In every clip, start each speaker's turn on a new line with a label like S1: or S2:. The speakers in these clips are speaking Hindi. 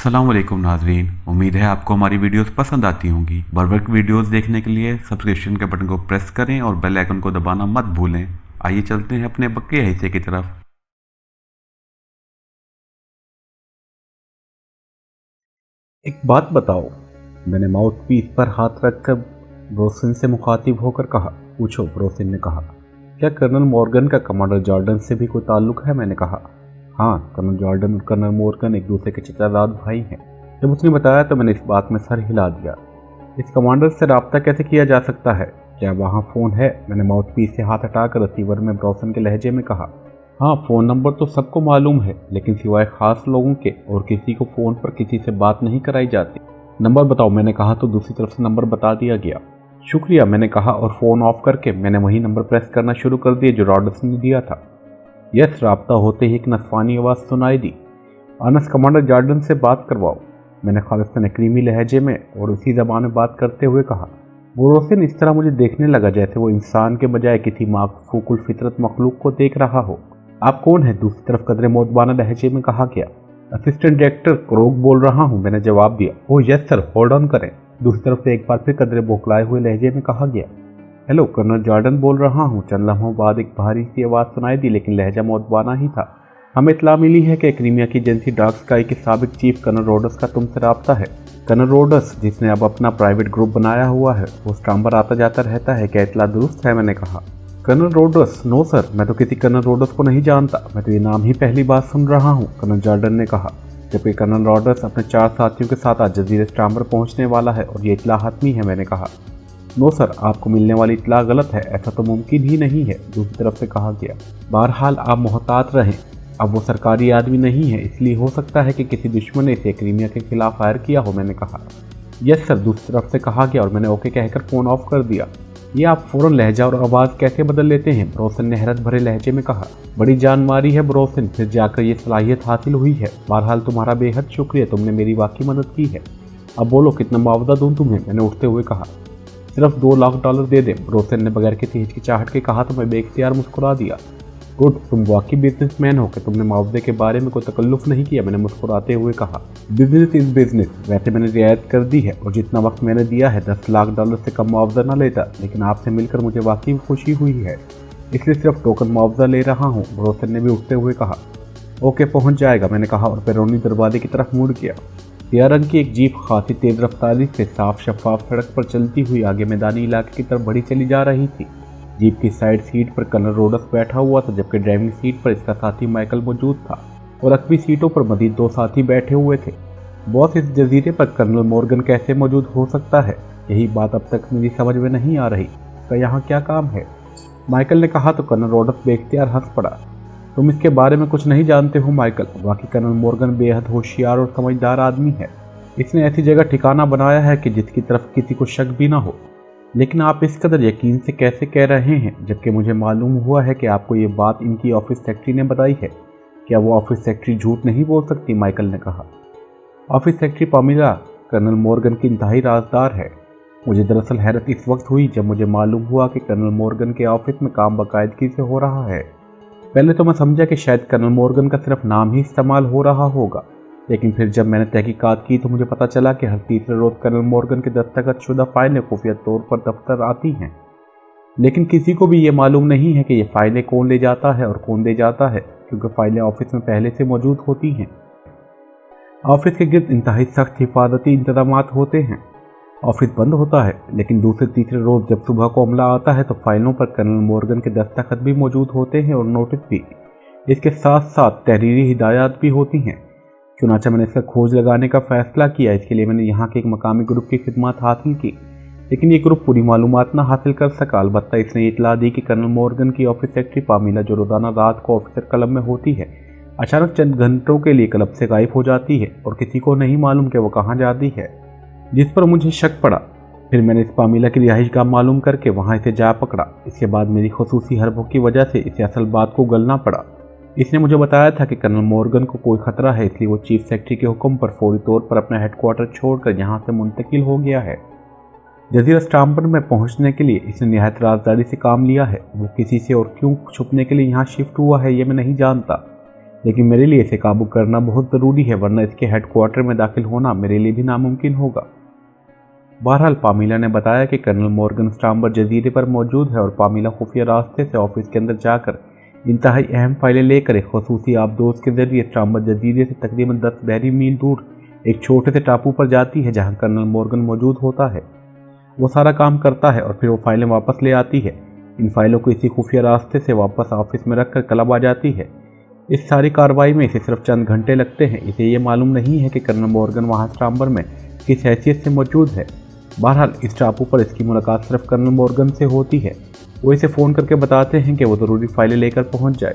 S1: अस्सलाम वालेकुम नाजरीन, उम्मीद है आपको हमारी वीडियोस पसंद आती होंगी। बर वक्त वीडियोस देखने के लिए सब्सक्रिप्शन के बटन को प्रेस करें और बेल आइकन को दबाना मत भूलें। आइए चलते हैं अपने बकिया हिस्से की तरफ।
S2: एक बात बताओ। मैंने माउथ पीस पर हाथ रखकर ब्रोसिन से मुखातिब होकर कहा। पूछो, ब्रोसिन ने कहा। क्या कर्नल मॉर्गन का कमांडर जॉर्डन से भी कोई ताल्लुक है? मैंने कहा। हाँ, कर्नल जॉर्डन और कर्नल मॉर्गन एक दूसरे के चचाजाद भाई हैं। जब उसने बताया तो मैंने इस बात में सर हिला दिया। इस कमांडर से रब्ता कैसे किया जा सकता है? क्या वहाँ फ़ोन है? मैंने माउथ पीस से हाथ हटाकर रिसीवर में ब्रोसिन के लहजे में कहा। हाँ, फ़ोन नंबर तो सबको मालूम है, लेकिन सिवाय ख़ास लोगों के और किसी को फ़ोन पर किसी से बात नहीं कराई जाती। नंबर बताओ, मैंने कहा तो दूसरी तरफ से नंबर बता दिया गया। शुक्रिया, मैंने कहा और फ़ोन ऑफ करके मैंने वही नंबर प्रेस करना शुरू कर दिया जो रॉडर्स ने दिया था। यस, राब्ता होते ही एक नस्वानी आवाज़ सुनाई दी। अनस, कमांडर जॉर्डन से बात करवाओ। मैंने खालिस्तान क्रीमी लहजे में और उसी ज़बान में बात करते हुए कहा। बोरोसिन इस तरह मुझे देखने लगा जैसे वो इंसान के बजाय किसी माकूल फितरत मखलूक को देख रहा हो। आप कौन हैं? दूसरी तरफ कदरे मौतबाना लहजे में कहा गया। असिस्टेंट डायरेक्टर क्रोग बोल रहा हूँ, मैंने जवाब दिया। Oh yes sir, hold on करें। दूसरी तरफ से एक बार फिर कदरे बौखलाए हुए लहजे में कहा गया। हेलो, कर्नल जॉर्डन बोल रहा हूँ। चंद लम्हों बाद एक भारी सी आवाज़ सुनाई दी, लेकिन लहजा मौतबाना ही था। हमें इत्तला मिली है कि क्रीमिया की एजेंसी डार्क स्काई के साबिक चीफ कर्नल रोडस का तुमसे राब्ता है। कर्नल रोडस, जिसने अब अपना प्राइवेट ग्रुप बनाया हुआ है, वो स्टाम्बर आता जाता रहता है। क्या इत्तला दुरुस्त है? मैंने कहा। Colonel roads? नो सर, मैं तो किसी कर्नल रोडस को नहीं जानता। मैं तो ये नाम ही पहली बार सुन रहा हूँ, कर्नल जॉर्डन ने कहा। जबकि कर्नल रोडस अपने 4 साथियों के साथ आज जजीरे स्टाम्बर पहुँचने वाला है और ये इत्तला हतमी है, मैंने कहा। नो सर, आपको मिलने वाली इत्तला गलत है। ऐसा तो मुमकिन ही नहीं है, दूसरी तरफ से कहा गया। बहरहाल आप मोहतात रहें। अब वो सरकारी आदमी नहीं है, इसलिए हो सकता है कि किसी दुश्मन ने इसे क्रीमिया के खिलाफ फायर किया हो, मैंने कहा। यस सर, दूसरी तरफ से कहा गया और मैंने ओके कहकर फ़ोन ऑफ कर दिया। ये आप फ़ौरन लहजा और आवाज़ कैसे बदल लेते हैं? ब्रोसिन ने हैरत भरे लहजे में कहा। बड़ी जान मारी है ब्रोसिन, फिर जाकर ये सलाहियत हासिल हुई है। बहरहाल तुम्हारा बेहद शुक्रिया, तुमने मेरी वाकई मदद की है। अब बोलो, कितना मुआवजा दूँ तुम्हें? मैंने उठते हुए कहा। सिर्फ $2 लाख दे दे, ब्रोसिन ने बगैर किसी हिचकिचाहट के कहा तो मैं बेख्तियार मुस्कुरा दिया। गुड, तुम वाकई बिजनेसमैन हो कि तुमने मुआवजे के बारे में कोई तकल्लुफ़ नहीं किया, मैंने मुस्कुराते हुए कहा। Business is business. वैसे मैंने रियायत कर दी है और जितना वक्त मैंने दिया है $10 लाख से कम मुआवजा न लेता, लेकिन आपसे मिलकर मुझे वाकई खुशी हुई है, इसलिए सिर्फ टोकन मुआवजा ले रहा हूँ, ब्रोसिन ने भी उठते हुए कहा। ओके, पहुँच जाएगा, मैंने कहा और पेरोनी दरवाजे की तरफ मुड़ गया। सियाह रंग की एक जीप खासी तेज रफ्तारी से साफ शफाफ सड़क पर चलती हुई आगे मैदानी इलाके की तरफ बढ़ी चली जा रही थी। जीप की साइड सीट पर कर्नल रोडस बैठा हुआ था, जबकि ड्राइविंग सीट पर इसका साथी माइकल मौजूद था और अगली सीटों पर मजीद 2 साथी बैठे हुए थे। बॉस, इस जजीरे पर कर्नल मॉर्गन कैसे मौजूद हो सकता है? यही बात अब तक मेरी समझ में नहीं आ रही। इसका यहाँ क्या काम है? माइकल ने कहा तो कर्नल रोडस बेख्तियार हंस पड़ा। तुम इसके बारे में कुछ नहीं जानते हो माइकल। बाकी कर्नल मॉर्गन बेहद होशियार और समझदार आदमी है। इसने ऐसी जगह ठिकाना बनाया है कि जिसकी तरफ किसी को शक भी ना हो। लेकिन आप इस कदर यकीन से कैसे कह रहे हैं, जबकि मुझे मालूम हुआ है कि आपको ये बात इनकी ऑफिस सेक्रेटरी ने बताई है? क्या वो ऑफिस सेक्रेटरी झूठ नहीं बोल सकती? माइकल ने कहा। Office secretary Pamela colonel Morgan की इंतहाई राजदार है। मुझे दरअसल हैरत इस वक्त हुई जब मुझे मालूम हुआ कि कर्नल मॉर्गन के ऑफिस में काम बाकायदगी से हो रहा है। पहले तो मैं समझा कि शायद कर्नल मॉर्गन का सिर्फ नाम ही इस्तेमाल हो रहा होगा, लेकिन फिर जब मैंने तहकीकात की तो मुझे पता चला कि हर तीसरे रोज़ कर्नल मॉर्गन के दस्तखत शुदा फाइलें खुफिया तौर पर दफ्तर आती हैं। लेकिन किसी को भी ये मालूम नहीं है कि ये फाइलें कौन ले जाता है और कौन दे जाता है, क्योंकि फाइलें ऑफिस में पहले से मौजूद होती हैं। ऑफिस के गिर्द इंतहाई सख्त हिफाजती इंतजाम होते हैं। ऑफिस बंद होता है, लेकिन दूसरे तीसरे रोज़ जब सुबह को अमला आता है तो फाइलों पर कर्नल मॉर्गन के दस्तखत भी मौजूद होते हैं और नोटिस भी। इसके साथ साथ तहरीरी हिदायत भी होती हैं। चुनाचा मैंने इसका खोज लगाने का फैसला किया। इसके लिए मैंने यहाँ के एक मकामी ग्रुप की खिदमत हासिल की, लेकिन ये ग्रुप पूरी मालूमात ना हासिल कर सका। अलबत्ता इसने इतला दी कि कर्नल मॉर्गन की ऑफिस सेक्रेटरी पामिला, जो रोज़ाना रात को ऑफिसर क्लब में होती है, अचानक चंद घंटों के लिए क्लब से गायब हो जाती है और किसी को नहीं मालूम कि वो कहाँ जाती है, जिस पर मुझे शक पड़ा। फिर मैंने इस पामिला की रिहाइश गाह मालूम करके वहाँ इसे जा पकड़ा। इसके बाद मेरी खुसूसी हरबों की वजह से इसे असल बात को गलना पड़ा। इसने मुझे बताया था कि कर्नल मॉर्गन को कोई खतरा है, इसलिए वो चीफ सेक्रेटरी के हुक्म पर फौरी तौर पर अपना हेडक्वार्टर छोड़कर यहाँ से मुंतकिल हो गया है। जजीरा स्टाम्बर में पहुँचने के लिए इसने निहायत राजदारी से काम लिया है। वो किसी से और क्यों छुपने के लिए यहाँ शिफ्ट हुआ है ये मैं नहीं जानता, लेकिन मेरे लिए इसे काबू करना बहुत ज़रूरी है, वरना इसके हेडक्वार्टर में दाखिल होना मेरे लिए भी नामुमकिन होगा। बहरहाल पामीला ने बताया कि कर्नल मॉर्गन स्टाम्बर जजीरे पर मौजूद है और पामीला खुफिया रास्ते से ऑफिस के अंदर जाकर इंतहाई अहम फाइलें लेकर एक खसूसी आबदोज के जरिए स्टाम्बर जजीरे से तकरीबन 10 बहरी मील दूर एक छोटे से टापू पर जाती है जहां कर्नल मॉर्गन मौजूद होता है। वो सारा काम करता है और फिर वो फाइलें वापस ले आती है। इन फाइलों को इसी खुफिया रास्ते से वापस ऑफिस में रखकर क्लब आ जाती है। इस सारी कार्रवाई में इसे सिर्फ चंद घंटे लगते हैं। इसे ये मालूम नहीं है कि कर्नल मॉर्गन वहाँ स्टाम्बर में किस हैसियत से मौजूद है। बहरहाल इस टापू पर इसकी मुलाकात सिर्फ कर्नल मॉर्गन से होती है। वो इसे फ़ोन करके बताते हैं कि वो ज़रूरी फाइलें लेकर पहुंच जाए।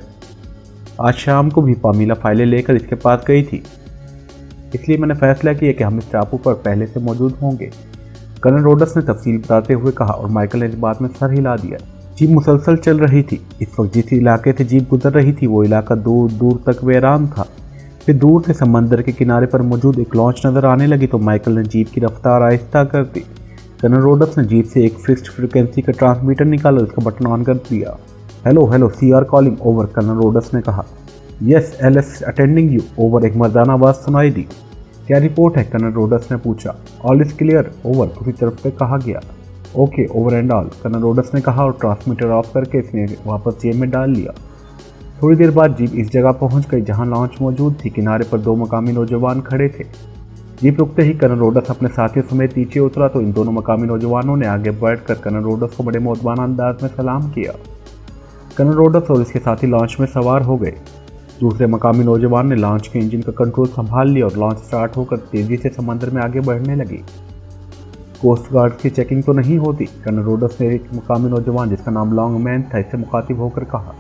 S2: आज शाम को भी पामीला फाइलें लेकर इसके पास गई थी, इसलिए मैंने फैसला किया कि हम इस टापू पर पहले से मौजूद होंगे। कर्नल रोडस ने तफसील बताते हुए कहा और माइकल ने इस बात में सर हिला दिया। जीप मुसलसल चल रही थी। इस वक्त जिस इलाके से जीप गुजर रही थी वो इलाका दूर दूर तक वीरान था। फिर दूर से समंदर के किनारे पर मौजूद एक लॉन्च नजर आने लगी तो माइकल ने जीप की रफ्तार आहिस्ता कर दी। कर्नल रोडस ने जीप से एक फिक्स्ड फ्रिक्वेंसी का ट्रांसमीटर निकाला, उसका बटन ऑन कर दिया। Hello hello, CR calling over, colonel Rhodes ने कहा। Yes LS attending you over, एक मर्दाना आवाज़ सुनाई दी। क्या रिपोर्ट है, कर्नल रोडस ने पूछा। ऑल इज क्लियर ओवर, दूसरी तरफ से कहा गया। Okay over and all, colonel Rhodes ने कहा और ट्रांसमीटर ऑफ करके इसने वापस जेब में डाल लिया। थोड़ी देर बाद जीप इस जगह पहुंच गई जहां लॉन्च मौजूद थी। किनारे पर 2 मकामी नौजवान खड़े थे। जीप रुकते ही कर्नल रोडस अपने साथियों समेत नीचे उतरा तो इन दोनों मकामी नौजवानों ने आगे बढ़कर कर्नल रोडस को बड़े मोहब्बाना अंदाज में सलाम किया। कर्नल रोडस और इसके साथी लॉन्च में सवार हो गए। दूसरे मकामी नौजवान ने लॉन्च के इंजन का कंट्रोल संभाल लिया और लॉन्च स्टार्ट होकर तेजी से समंदर में आगे बढ़ने लगी। कोस्ट गार्ड की चेकिंग तो नहीं होती, कर्नल रोडस ने एक मकामी नौजवान जिसका नाम लॉन्गमैन था इससे मुखातिब होकर कहा।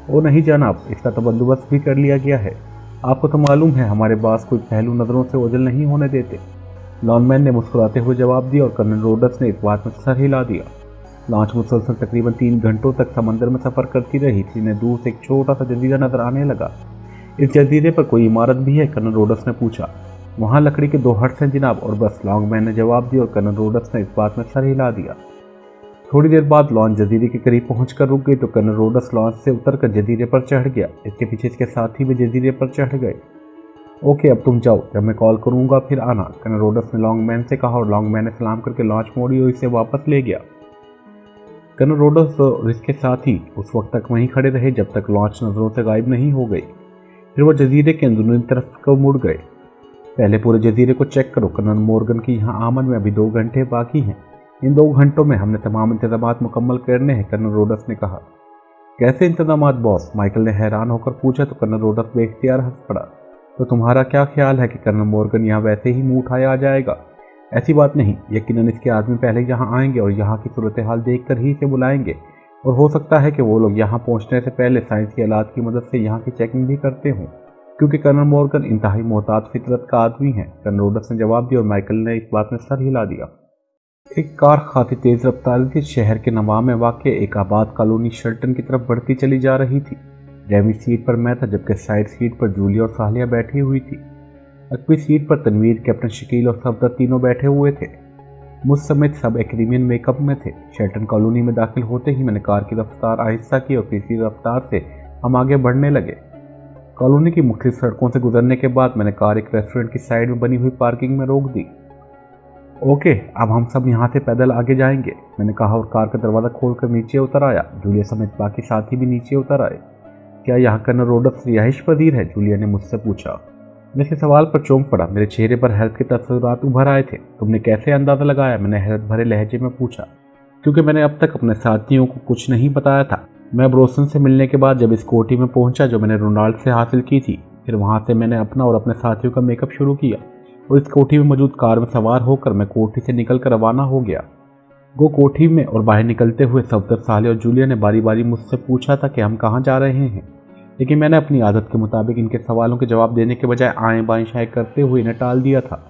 S2: ओ नहीं जनाब, इसका तो बंदोबस्त भी कर लिया गया है। आपको तो मालूम है हमारे पास कोई पहलू नज़रों से ओझल नहीं होने देते। लॉन्गमैन ने मुस्कुराते हुए जवाब दिया और कर्नल रोडस ने इस बात में सर हिला दिया। लॉन्च मुसलसल तकरीबन 3 घंटों तक समंदर में सफ़र करती रही थी। इन्हें दूर से एक छोटा सा जजीरा नजर आने लगा। इस जजीरे पर कोई इमारत भी है, कर्नल रोडस ने पूछा। वहाँ लकड़ी के 2 हट्स हैं जनाब, और बस, लॉन्गमैन ने जवाब दिया और कर्नल रोडस ने इस बात में सर हिला दिया। थोड़ी देर बाद लॉन्च जजीरे के करीब पहुंचकर रुक गई तो कर्नल रोडस लॉन्च से उतरकर जजीरे पर चढ़ गया। इसके पीछे इसके साथी भी जजीरे पर चढ़ गए। ओके अब तुम जाओ, जब मैं कॉल करूंगा फिर आना, कर्नल रोडस ने लॉन्गमैन से कहा और लॉन्गमैन ने सलाम करके लॉन्च मोड़ी और इसे वापस ले गया। कर्नल रोडस और इसके साथी उस वक्त तक वहीं खड़े रहे जब तक लॉन्च नजरों से गायब नहीं हो गई। फिर वो जजीरे के अंदरूनी तरफ को मुड़ गए। पहले पूरे जजीरे को चेक करो, कर्नल मॉर्गन की यहाँ आमद में अभी 2 घंटे बाकी हैं। इन 2 घंटों में हमने तमाम इंतजाम मुकम्मल करने हैं, कर्नल रोडस ने कहा। कैसे इंतजाम बॉस, माइकल ने हैरान होकर पूछा तो कर्नल रोडस बेख्तियार हंस पड़ा। तो तुम्हारा क्या ख्याल है कि कर्नल मॉर्गन यहाँ वैसे ही मुंह उठाए आ जाएगा? ऐसी बात नहीं, यकीनन इसके आदमी पहले यहाँ आएंगे और यहाँ की सूरत हाल देख कर ही इसे बुलाएंगे, और हो सकता है कि वो लोग यहाँ पहुँचने से पहले साइंस की आलात की मदद से यहाँ की चेकिंग भी करते हों, क्योंकि कर्नल मॉर्गन इंतहाई मोहतात फितरत का आदमी है, कर्नल रोडस ने जवाब दिया और माइकल ने इस बात में सर हिला दिया। एक कार खासी तेज रफ्तार के शहर के नवाब में वाक़ एक आबाद कॉलोनी शेल्टन की तरफ बढ़ती चली जा रही थी। ड्राइविंग सीट पर मैं था जबकि साइड सीट पर जूलिया और सालिया बैठी हुई थी। अगली सीट पर तनवीर, कैप्टन शकील और सफदर तीनों बैठे हुए थे। मुझ समेत सब एक्रीमियन मेकअप में थे। शेल्टन कॉलोनी में दाखिल होते ही मैंने कार की रफ्तार आहिस्ता की और तीसरी रफ्तार से हम आगे बढ़ने लगे। कॉलोनी की मुख्तलिफ सड़कों से गुजरने के बाद मैंने कार एक रेस्टोरेंट की साइड में बनी हुई पार्किंग में रोक दी। ओके अब हम सब यहाँ से पैदल आगे जाएंगे, मैंने कहा और कार का दरवाज़ा खोलकर नीचे उतर आया। जूलिया समेत बाकी साथी भी नीचे उतर आए। क्या यहाँ कर्नल रोडस रिहाइश पजीर है, जूलिया ने मुझसे पूछा। मैं इसके सवाल पर चौंक पड़ा। मेरे चेहरे पर हैरत के तस्वीरात उभर आए थे। तुमने कैसे अंदाज़ा लगाया, मैंने हैरत भरे लहजे में पूछा, क्योंकि मैंने अब तक अपने साथियों को कुछ नहीं बताया था। मैं ब्रोसन से मिलने के बाद जब इस कोठी में पहुंचा जो मैंने रोनाल्ड से हासिल की थी, फिर वहां से मैंने अपना और अपने साथियों का मेकअप शुरू किया और इस कोठी में मौजूद कार में सवार होकर मैं कोठी से निकलकर रवाना हो गया। वो कोठी में और बाहर निकलते हुए सफदर, साले और जूलिया ने बारी बारी मुझसे पूछा था कि हम कहाँ जा रहे हैं, लेकिन मैंने अपनी आदत के मुताबिक इनके सवालों के जवाब देने के बजाय आएँ बाएँ शाएँ करते हुए इन्हें टाल दिया था।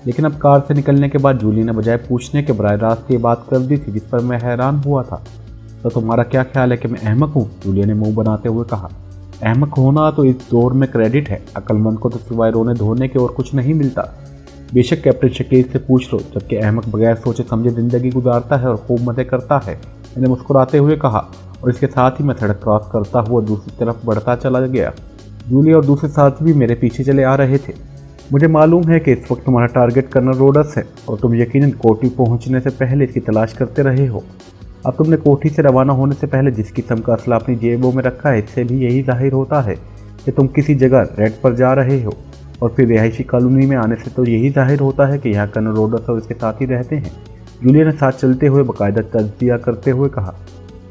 S2: लेकिन अब कार से निकलने के बाद जूलिया ने बजाय पूछने के बराह रास्त ये बात कर दी थी जिस पर मैं हैरान हुआ था। तो तुम्हारा क्या ख्याल है कि मैं अहमक हूँ, जूलिया ने मुंह बनाते हुए कहा। अहमक होना तो इस दौर में क्रेडिट है, अक्लमंद को तो सिवाय रोने धोने के और कुछ नहीं मिलता। बेशक कैप्टन शकील से पूछ लो, जबकि अहमक बगैर सोचे समझे जिंदगी गुजारता है और खूब मजे करता है, मैंने मुस्कुराते हुए कहा और इसके साथ ही मैं सड़क क्रॉस करता हुआ दूसरी तरफ बढ़ता चला गया। जूली और दूसरे साथी भी मेरे पीछे चले आ रहे थे। मुझे मालूम है कि इस वक्त तुम्हारा टारगेट कर्नल रोडस है और तुम यकीनन कोठी पहुंचने से पहले इसकी तलाश करते रहे हो। अब तुमने कोठी से रवाना होने से पहले जिस किस्म का असला अपनी जेबों में रखा है, इससे भी यही जाहिर होता है कि तुम किसी जगह रेड पर जा रहे हो। और फिर रिहायशी कॉलोनी में आने से तो यही जाहिर होता है कि यहाँ कर्नल रोडस और इसके साथी रहते हैं। जूलिया ने साथ चलते हुए बाकायदा तज्जिया करते हुए कहा।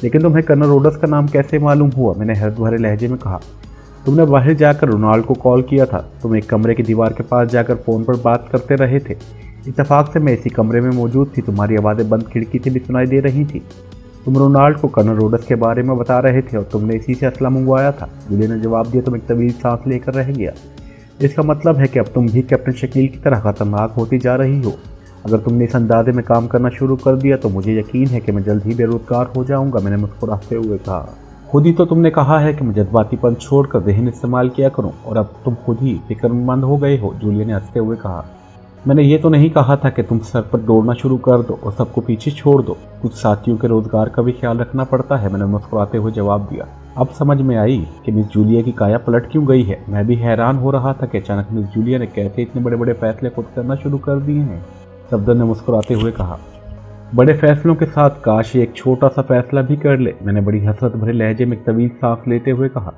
S2: लेकिन तुम्हें कर्नल रोडस का नाम कैसे मालूम हुआ? मैंने हैरत भरे लहजे में कहा। तुमने बाहर जाकर रोनाल्ड को कॉल किया था। तुम एक कमरे की दीवार के पास जाकर फ़ोन पर बात करते रहे थे। इत्तेफाक से मैं इसी कमरे में मौजूद थी। तुम्हारी आवाज़ें बंद खिड़की से भी सुनाई दे रही थी। तुम रोनाल्ड को कर्नल रोडस के बारे में बता रहे थे और तुमने इसी से असला मंगवाया था। जूलिया ने जवाब दिया। तुम एक तवील सांस लेकर रह गया। इसका मतलब है कि अब तुम भी कैप्टन शकील की तरह खतरनाक होती जा रही हो। अगर तुमने इस अंदाजे में काम करना शुरू कर दिया तो मुझे यकीन है कि मैं जल्द ही बेरोजगार हो जाऊंगा। मैंने मुस्कुराते हुए कहा। खुद ही तो तुमने कहा है कि मैं जज्बातीपन छोड़कर ज़हन इस्तेमाल किया करूं और अब तुम खुद ही फिक्रमंद हो गए हो। जूलिया ने हंसते हुए कहा। मैंने ये तो नहीं कहा था कि तुम सर पर दौड़ना शुरू कर दो और सबको पीछे छोड़ दो। कुछ साथियों के रोजगार का भी ख्याल रखना पड़ता है। मैंने मुस्कुराते हुए जवाब दिया। अब समझ में आई कि मिस जूलिया की काया पलट क्यों गई है। मैं भी हैरान हो रहा था कि अचानक मिस जूलिया ने कैसे इतने बड़े बड़े फैसले खुद करना शुरू कर दिए हैं। सफदर ने मुस्कुराते हुए कहा। बड़े फैसलों के साथ काश एक छोटा सा फैसला भी कर ले। मैंने बड़ी हसरत भरे लहजे में तवील सांस लेते हुए कहा।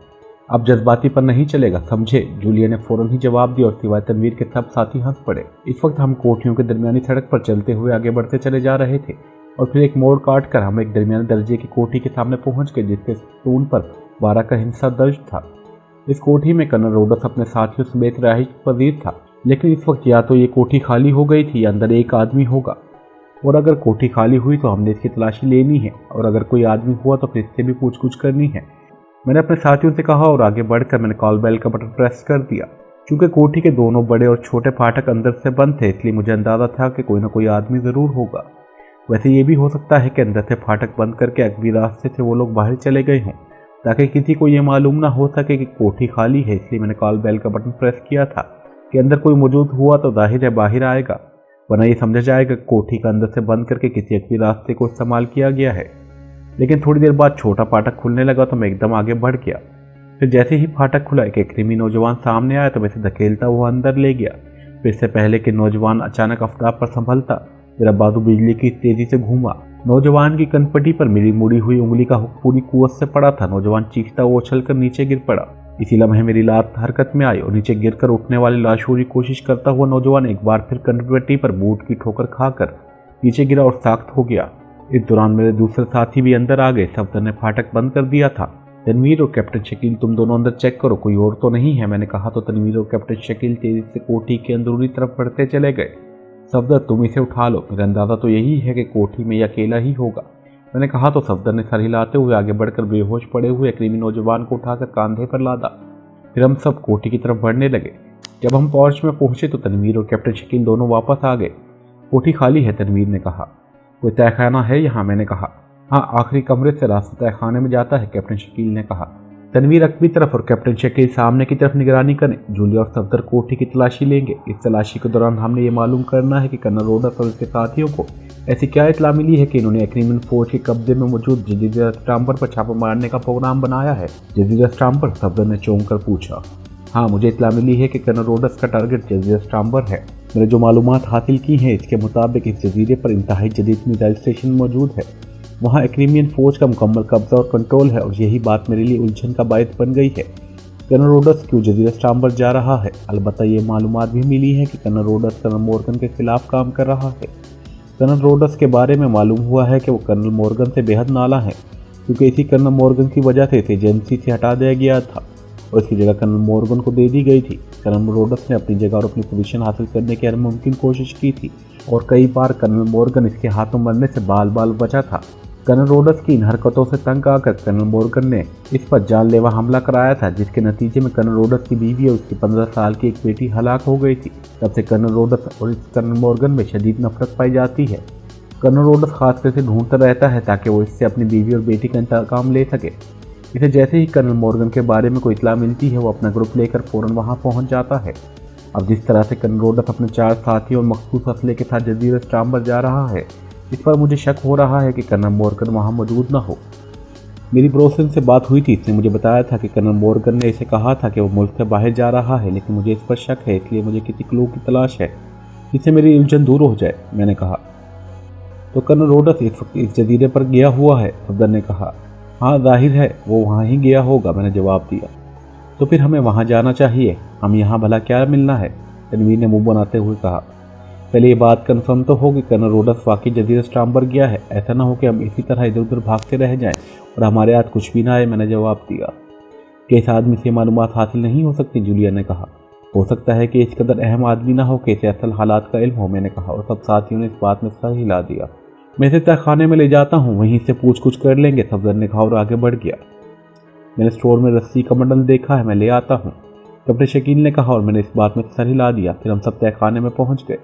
S2: अब जज्बाती पर नहीं चलेगा, समझे? जूलिया ने फौरन ही जवाब दिया और सिवाय तनवीर के सब साथी हंस पड़े। इस वक्त हम कोठियों के दरमियानी सड़क पर चलते हुए आगे बढ़ते चले जा रहे थे और फिर एक मोड़ काट कर हम एक दरमियानी दर्जे की कोठी के सामने पहुंच गए जिसके स्टून पर 12 का हिस्सा दर्ज था। इस कोठी में कर्नल रोडस अपने साथियों समेत रहायश पजीर था। लेकिन इस वक्त या तो ये कोठी खाली हो गई थी या अंदर एक आदमी होगा, और अगर कोठी खाली हुई तो हमने इसकी तलाशी लेनी है, और अगर कोई आदमी हुआ तो फिर इससे भी पूछ करनी है। मैंने अपने साथियों से कहा और आगे बढ़कर मैंने कॉल बेल का बटन प्रेस कर दिया। चूंकि कोठी के दोनों बड़े और छोटे फाटक अंदर से बंद थे, इसलिए मुझे अंदाजा था कि कोई ना कोई आदमी जरूर होगा। वैसे ये भी हो सकता है कि अंदर से फाटक बंद करके अगली रास्ते से वो लोग बाहर चले गए हों, ताकि किसी को ये मालूम ना हो सके कि कोठी खाली है। इसलिए मैंने कॉल बेल का बटन प्रेस किया था कि अंदर कोई मौजूद हुआ तो जाहिर है बाहर आएगा, वरना ये समझा जाएगा कोठी का अंदर से बंद करके किसी अगली रास्ते को इस्तेमाल किया गया है। लेकिन थोड़ी देर बाद छोटा फाटक खुलने लगा तो मैं एकदम आगे बढ़ गया। फिर जैसे ही फाटक खुला एक क्रीमी नौजवान सामने आया तो मैं इसे धकेलता हुआ अंदर ले गया। फिर इससे पहले कि नौजवान अचानक आफ्ताब पर संभलता, मेरा बाजू बिजली की तेजी से घूमा। नौजवान की कनपटी पर मेरी मुड़ी हुई उंगली का हुक पूरी कुव्वत से पड़ा था। नौजवान चीखता हुआ उछल कर नीचे गिर पड़ा। इसी लम्हे मेरी लात हरकत में आई और नीचे गिरकर उठने वाली लाशोरी कोशिश करता हुआ नौजवान एक बार फिर कनपटी पर बूट की ठोकर खाकर नीचे गिरा और साख्त हो गया। इस दौरान मेरे दूसरे साथी भी अंदर आ गए। सफदर ने फाटक बंद कर दिया था। तनवीर और कैप्टन शकील, तुम दोनों अंदर चेक करो, कोई और तो नहीं है, मैंने कहा तो तनवीर और कैप्टन शकील तेजी से कोठी के अंदरूनी तरफ बढ़ते चले गए। सफदर, तुम इसे उठा लो, मेरा अंदाजा तो यही है कि कोठी में यह अकेला ही होगा, मैंने कहा तो सफदर ने सर हिलाते हुए आगे बढ़कर बेहोश पड़े हुए क्रीमी नौजवान को उठाकर कंधे पर लादा। फिर हम सब कोठी की तरफ बढ़ने लगे। जब हम पोर्च में पहुंचे तो तनवीर और कैप्टन शकील दोनों वापस आ गए। कोठी खाली है, तनवीर ने कहा। कोई तहखाना है यहाँ, मैंने कहा। हाँ, आखिरी कमरे से रास्ता तहखाने में जाता है, कैप्टन शकील ने कहा। तनवीर अकबी तरफ और कैप्टन शकील सामने की तरफ निगरानी करें। जूलिया और सफदर कोठी की तलाशी लेंगे। इस तलाशी के दौरान हमने ये मालूम करना है कि कर्नल रोडस और उसके साथियों को ऐसी क्या इतला मिली है कि इन्होंने एक्रीमन फौज के कब्जे में मौजूद जजीरा स्टाम्पर पर छापा मारने का प्रोग्राम बनाया है। जजीरा स्टाम्पर, सफदर ने चौंक कर पूछा। हाँ, मुझे इतला मिली है कि कर्नल रोडस का टारगेट जजीरा स्टाम्पर है। मैंने जो मालूमात हासिल की हैं इसके मुताबिक इस जजीरे पर इंतहाई जदीद मिसाइल स्टेशन मौजूद है। वहाँ एक्रीमियन फौज का मुकम्मल कब्जा और कंट्रोल है, और यही बात मेरे लिए उलझन का बायस बन गई है। कर्नल रोडस क्यों जजीरा स्टाम्पर जा रहा है? अलबत्ता ये मालूमात भी मिली है कि कर्नल रोडस कर्नल मॉर्गन के खिलाफ काम कर रहा है। कर्नल रोडस के बारे में मालूम हुआ है कि वो कर्नल मॉर्गन से बेहद नाला है, क्योंकि इसी कर्नल मॉर्गन की वजह से इसे एजेंसी से हटा दिया गया था और इसकी जगह कर्नल मॉर्गन को दे दी गई थी। कर्नल रोडस ने अपनी जगह और अपनी पोजीशन हासिल करने की हर मुमकिन कोशिश की थी और कई बार कर्नल मॉर्गन इसके हाथों मरने से बाल बाल बचा था। कर्नल रोडस की इन हरकतों से तंग आकर कर्नल मॉर्गन ने इस पर जानलेवा हमला कराया था, जिसके नतीजे में कर्नल रोडस की बीवी और उसकी 15 साल की एक बेटी हलाक हो गई थी। तब से कर्नल रोडस और इस कर्नल मॉर्गन में शदीद नफरत पाई जाती है। कर्नल रोडस खासकर से ढूंढता रहता है ताकि वो इससे अपनी बीवी और बेटी का इंतकाम ले सके। इसे जैसे ही कर्नल मॉर्गन के बारे में कोई इतला मिलती है वो अपना ग्रुप लेकर फौरन वहाँ पहुँच जाता है। अब जिस तरह से कर्नल रोडस अपने 4 साथियों और मखसूस असले के साथ जजीरा स्टाम्पर जा रहा है, इस पर मुझे शक हो रहा है कि कर्नल मॉर्गन वहाँ मौजूद न हो। मेरी ब्रोसन से बात हुई थी, इसने मुझे बताया था कि कर्नल मॉर्गन ने इसे कहा था कि वो मुल्क से बाहर जा रहा है, लेकिन मुझे इस पर शक है, इसलिए मुझे किसी क्लू की तलाश है जिससे मेरी उलझन दूर हो जाए। मैंने कहा, तो कर्नल रोडस इस वक्त इस जजीरे पर गया हुआ है? सफदर ने कहा। हाँ, जाहिर है वो वहाँ ही गया होगा, मैंने जवाब दिया। तो फिर हमें वहाँ जाना चाहिए, हम यहाँ भला क्या मिलना है? तनवीर ने मुंह बनाते हुए कहा। पहले ये बात कंफर्म तो हो कि कर्नल रोडस वाकई जजीरा स्टाम्बर गया है, ऐसा ना हो कि हम इसी तरह इधर उधर भागते रह जाएं और हमारे हाथ कुछ भी ना आए, मैंने जवाब दिया। कि इस आदमी से मालूमात हासिल नहीं हो सकती, जूलिया ने कहा। हो सकता है कि इस कदर अहम आदमी ना हो कि इसे असल हालात का इल्म हो, मैंने कहा, और सब साथियों ने इस बात में सर हिला दिया। मैं इसे तहखाने में ले जाता हूँ, वहीं से पूछ कुछ कर लेंगे, सफदर ने कहा और आगे बढ़ गया। मैंने स्टोर में रस्सी का बंडल देखा है, मैं ले आता हूँ, कपड़े शकील ने कहा और मैंने इस बात में सर हिला दिया। फिर हम सब तहखाने में पहुंच गए।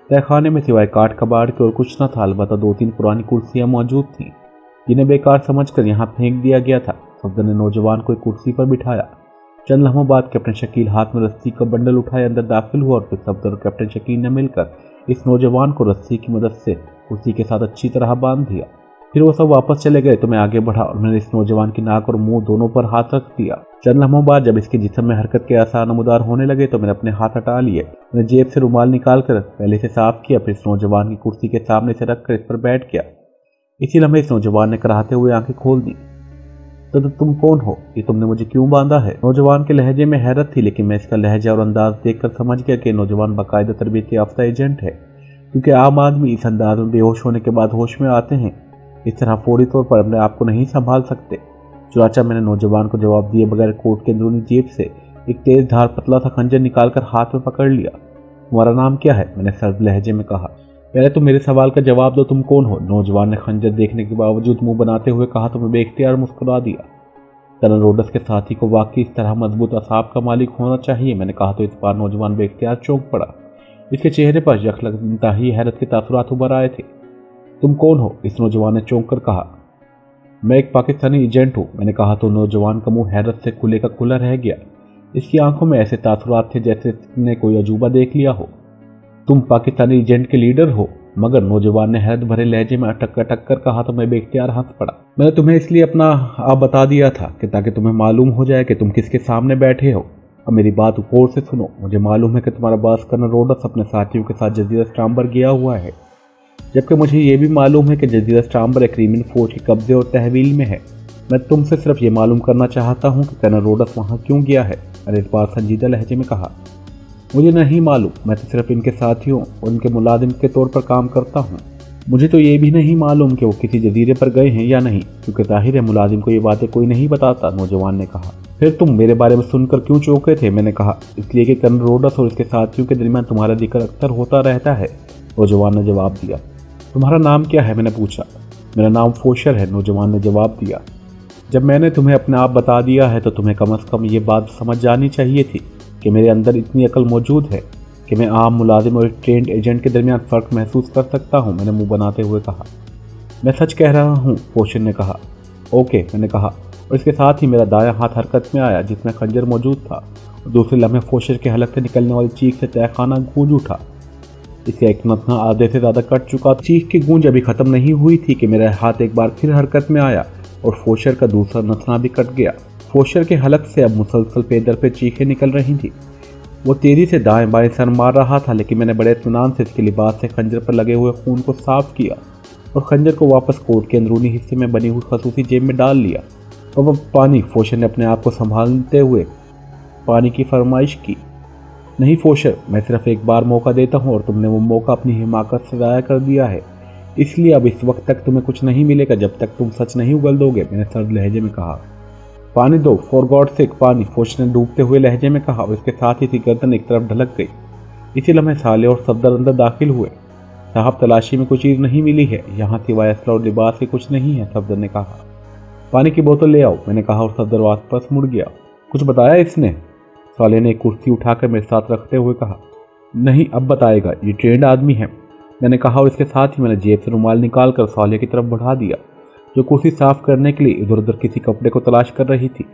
S2: तहखाने में सिवाय काठ कबाड़ के और कुछ न था, अलबत्ता 2-3 पुरानी कुर्सियां मौजूद थीं जिन्हें बेकार समझकर यहाँ फेंक दिया गया था। सफदर ने नौजवान को एक कुर्सी पर बिठाया। चंद लम्हों बाद कैप्टन शकील हाथ में रस्सी का बंडल उठाए अंदर दाखिल हुआ और फिर सफदर और कैप्टन शकील ने मिलकर इस नौजवान को रस्सी की मदद से कुर्सी के साथ अच्छी तरह बांध दिया। फिर वो सब वापस चले गए तो मैं आगे बढ़ा और मैंने इस नौजवान की नाक और मुंह दोनों पर हाथ रख दिया। चंद लम्हों बाद जब इसके जिस्म में हरकत के आसार नमूदार होने लगे तो मैंने अपने हाथ हटा लिए। मैंने जेब से रुमाल निकालकर पहले से साफ किया, फिर इस नौजवान की कुर्सी के सामने से रखकर इस पर बैठ गया। इसी लम्हे इस नौजवान ने कराहते हुए आंखें खोल दी। तो तुम कौन हो? ये तुमने मुझे क्यों बांधा है? नौजवान के लहजे में हैरत थी, लेकिन मैं इसका लहजा और अंदाज देखकर समझ गया कि नौजवान बाकायदा तरबियत याफ्ता एजेंट है, क्योंकि आम आदमी इस अंदाज में बेहोश होने के बाद होश में आते हैं, इस तरह फौरी तौर पर अपने आप को नहीं संभाल सकते। चुनाचा मैंने नौजवान को जवाब दिए बगैर कोट के अंदरूनी जेब से एक तेज धार पतला सा खंजर निकालकर हाथ में पकड़ लिया। तुम्हारा नाम क्या है? मैंने सर्द लहजे में कहा। पहले तो मेरे सवाल का जवाब दो, तुम कौन हो? नौजवान ने खंजर देखने के बावजूद मुंह बनाते हुए कहा तो मैं बेख्तियार मुस्कुरा दिया। कर्नल रोडस के साथी को वाकई इस तरह मजबूत असाब का मालिक होना चाहिए, मैंने कहा तो इस बार नौजवान बेख्तियार चौंक पड़ा। इसके चेहरे पर यकलगता ही हैरत के तासुरात उभर आए थे। तुम कौन हो? इस नौजवान ने चौंक कर कहा। मैं एक पाकिस्तानी एजेंट हूँ, मैंने कहा तो नौजवान का मुंह हैरत से खुले का खुला रह गया। इसकी आंखों में ऐसे तासुरात थे जैसे इसने कोई अजूबा देख लिया हो। तुम पाकिस्तानी एजेंट के लीडर हो? मगर नौजवान ने हैरत भरे लहजे में अटक कर कहा तो मैं बेख्तियार हंस पड़ा। मैंने तुम्हें इसलिए अपना आप बता दिया था कि ताकि तुम्हें मालूम हो जाए कि तुम किसके सामने बैठे हो। अब मेरी बात गौर से सुनो। मुझे मालूम है कि तुम्हारा बॉस कर्नल रोडस अपने साथियों के साथ जजीरा स्टाम्बर गया हुआ है, जबकि मुझे ये भी मालूम है कि जजीरा स्टाम्बर एक क्रीमिनल फौज के कब्जे और तहवील में है। मैं तुमसे सिर्फ ये मालूम करना चाहता हूँ कि कर्नल रोडस वहाँ क्यों गया है। मैंने इस बार संजीदा लहजे में कहा। मुझे नहीं मालूम, मैं तो सिर्फ इनके साथियों और उनके मुलाजिम के तौर पर काम करता हूँ। मुझे तो ये भी नहीं मालूम कि वो किसी जजीरे पर गए हैं या नहीं, क्योंकि जाहिर है मुलाजिम को ये बातें कोई नहीं बताता, नौजवान ने कहा। फिर तुम मेरे बारे में सुनकर क्यों चौंके थे? मैंने कहा। इसलिए कि कर्नल रोडस और इसके साथियों के दरमियान तुम्हारा जिक्र अक्सर होता रहता है, नौजवान ने जवाब दिया। तुम्हारा नाम क्या है? मैंने पूछा। मेरा नाम फोशर है, नौजवान ने जवाब दिया। जब मैंने तुम्हें अपने आप बता दिया है तो तुम्हें कम से कम ये बात समझ जानी चाहिए थी कि मेरे अंदर इतनी अकल मौजूद है कि मैं आम मुलाजिम और ट्रेंड एजेंट के दरमियान फ़र्क महसूस कर सकता हूँ, मैंने मुंह बनाते हुए कहा। मैं सच कह रहा हूँ, फोशर ने कहा। ओके, मैंने कहा और इसके साथ ही मेरा दायां हाथ हरकत में आया जिसमें खंजर मौजूद था और दूसरे लम्हे फोशर के हलक से निकलने वाली चीख से तहखाना गूंज उठा। इसका एक नथना आधे से ज़्यादा कट चुका। चीख की गूंज अभी ख़त्म नहीं हुई थी कि मेरा हाथ एक बार फिर हरकत में आया और फोशर का दूसरा नथना भी कट गया। फोशर के हलक से अब मुसलसल पे दर पे चीखें निकल रही थी। वो तेजी से दाएं बाएं सर मार रहा था, लेकिन मैंने बड़े इत्मीनान से इसके लिबास से खंजर पर लगे हुए खून को साफ किया और खंजर को वापस कोट के अंदरूनी हिस्से में बनी हुई खसूसी जेब में डाल लिया। और वह पानी, फोशर ने अपने आप को संभालते हुए पानी की फरमाइश की। नहीं फोशर, मैं सिर्फ एक बार मौका देता हूँ और तुमने वो मौका अपनी हिमाकत से ज़ाया कर दिया है, इसलिए अब इस वक्त तक तुम्हें कुछ नहीं मिलेगा जब तक तुम सच नहीं उगल दोगे, मैंने सर्द लहजे में कहा। पानी दो, फॉर गॉड सेक पानी, फोशर ने डूबते हुए लहजे में कहा और इसके साथ ही गर्दन एक तरफ ढलक गई। इसी लम्हे साले और सफदर अंदर दाखिल हुए। साहब, तलाशी में कोई चीज़ नहीं मिली है, यहाँ सिवाय असला और लिबास के कुछ नहीं है, सफदर ने कहा। पानी की बोतल ले आओ, मैंने कहा और सफदर वापस मुड़ गया। कुछ बताया इसने? साले ने एक कुर्सी उठाकर मेरे साथ रखते हुए कहा। नहीं, अब बताएगा, ये ट्रेंड आदमी है, मैंने कहा और इसके साथ ही मैंने जेब से रुमाल निकाल कर साले की तरफ बढ़ा दिया, जो कुर्सी साफ करने के लिए इधर उधर किसी कपड़े को तलाश कर रही थी।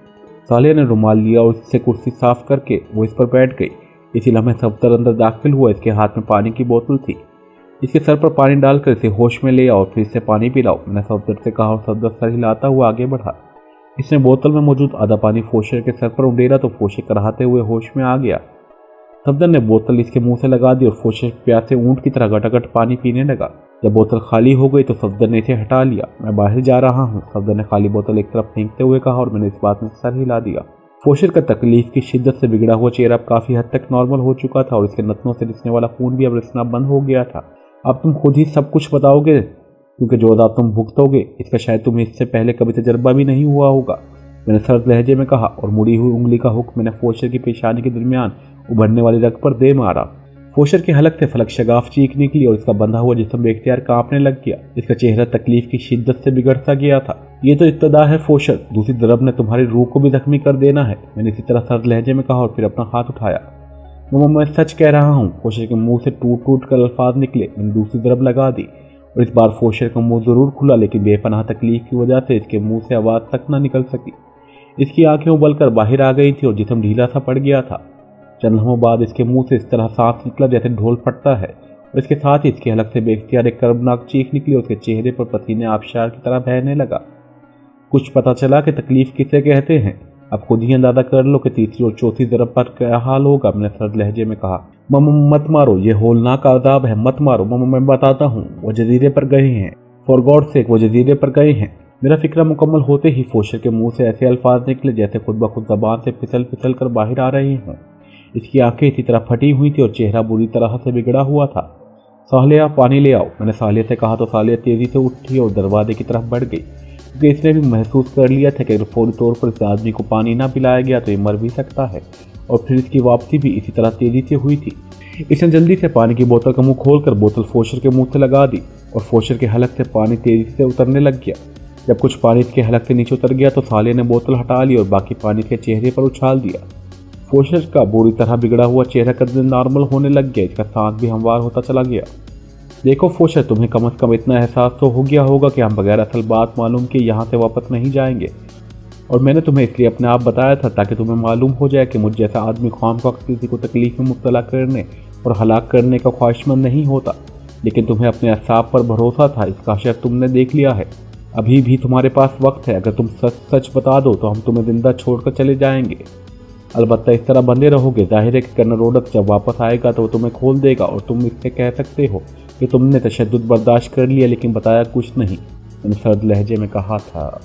S2: साले ने रुमाल लिया और इससे कुर्सी साफ करके वो इस पर बैठ गई। इसी लम्हे सफदर अंदर दाखिल हुआ। इसके हाथ में पानी की बोतल थी। इसके सर पर पानी डालकर इसे होश में ले आओ, फिर इससे पानी पिलाओ, मैंने सफदर से कहा और सफदर सर हिलाता हुआ आगे बढ़ा। इसने बोतल में मौजूद आधा पानी फोशर के सर पर उंडेला तो फोशर कराहते हुए होश में आ गया। सफदर ने बोतल इसके मुंह से लगा दी और फोशर प्यासे ऊंट की तरह गटागट पानी पीने लगा। जब बोतल खाली हो गई तो सफदर ने इसे हटा लिया। मैं बाहर जा रहा हूँ, सफदर ने खाली बोतल एक तरफ फेंकते हुए कहा और मैंने इस बात में सर हिला दिया। फोशर का तकलीफ की शिद्दत से बिगड़ा हुआ चेहरा अब काफी हद तक नॉर्मल हो चुका था और इसके नथनों से रिसने वाला खून भी अब रिसना बंद हो गया था। अब तुम खुद ही सब कुछ बताओगे, क्योंकि जो अदाब तुम भुगतोगे इसका शायद तुम्हें इससे पहले कभी तजर्बा भी नहीं हुआ होगा, मैंने सर्द लहजे में कहा और मुड़ी हुई उंगली का हुक मैंने फोशर की पेशानी के दरमियान उभरने वाली रग पर दे मारा। फोशर के हलक से फलक शगाफ चीख निकली और इसका बंधा हुआ जिस्म बेख्तियार कांपने लग गया। इसका चेहरा तकलीफ की शिद्दत से बिगड़ता गया था। ये तो इब्तदा है फोशर, दूसरी तरफ ने तुम्हारी रूह को भी जख्मी कर देना है, मैंने इसी तरह सर्द लहजे में कहा और फिर अपना हाथ उठाया। मम्मा मैं सच कह रहा हूँ, फोशर के मुंह से टूट टूट कर अल्फाज निकले। मैंने दूसरी तरफ लगा दी और इस बार फोशर का मुंह जरूर खुला, लेकिन बेपनाह तकलीफ की वजह से इसके मुंह से आवाज़ तक न निकल सकी। इसकी आंखें उबलकर बाहर आ गई थी और जिस्म ढीला सा पड़ गया था। चंद लम्हों बाद इसके मुंह से इस तरह सांस निकला जैसे ढोल फटता है और इसके साथ ही इसके हलक से बेख्तियार एक कर्बनाक चीख निकली और उसके चेहरे पर पसीने आबशार की तरह बहने लगा। कुछ पता चला कि तकलीफ किसे कहते हैं। अब खुद ही अंदाजा कर लो कि तीसरी और चौथी ज़रब पर क्या हाल होगा, मैंने सर्द लहजे में कहा। मम्मा मत मारो, ये होलनाक आदाब है, मत मारो मम्मा, मैं बताता हूँ। वो जजीरे पर गए हैं, फॉर गॉड सेक वो जजीरे पर गए हैं। मेरा फिक्रा मुकम्मल होते ही फोशर के मुंह से ऐसे अल्फाज निकले जैसे खुद ब खुद जबान से फिसल फिसल कर बाहर आ रहे हों। इसकी आंखें इसी तरह फटी हुई थी और चेहरा बुरी तरह से बिगड़ा हुआ था। सालिया पानी ले आओ, मैंने सालिया से कहा तो सालिया तेजी से उठी और दरवाजे की तरफ बढ़ गई, क्योंकि इसने भी महसूस कर लिया था कि अगर फौरी तौर पर इस आदमी को पानी ना पिलाया गया तो ये मर भी सकता है। और फिर इसकी वापसी भी इसी तरह तेजी से हुई थी। इसने जल्दी से पानी की बोतल का मुंह खोलकर बोतल फोशर के मुंह से लगा दी और फोशर के हलक से पानी तेजी से उतरने लग गया। जब कुछ पानी इसके हलक से नीचे उतर गया तो साले ने बोतल हटा ली और बाकी पानी के चेहरे पर उछाल दिया। फोशर का बुरी तरह बिगड़ा हुआ चेहरा कदम नॉर्मल होने लग गया, इसका सांस भी हमवार होता चला गया। देखो फोशर, तुम्हें कम से कम इतना एहसास तो हो गया होगा कि हम बगैर असल बात मालूम किए यहाँ से वापस नहीं जाएंगे। और मैंने तुम्हें इसलिए अपने आप बताया था ताकि तुम्हें मालूम हो जाए कि मुझ जैसा आदमी ख्वामख्वाह किसी को तकलीफ में मुब्तला करने और हलाक करने का ख्वाहिशमंद नहीं होता। लेकिन तुम्हें अपने असाब पर भरोसा था, इसका असर तुमने देख लिया है। अभी भी तुम्हारे पास वक्त है, अगर तुम सच सच बता दो तो हम तुम्हें जिंदा छोड़कर चले जाएंगे। अलबत्ता इस तरह बंधे रहोगे, जाहिर है कि कर्नल रोडक जब वापस आएगा तो वो तुम्हें खोल देगा और तुम इससे कह सकते हो कि तुमने तशद्दुद बर्दाश्त कर लिया लेकिन बताया कुछ नहीं, मैंने सर्द लहजे में कहा था।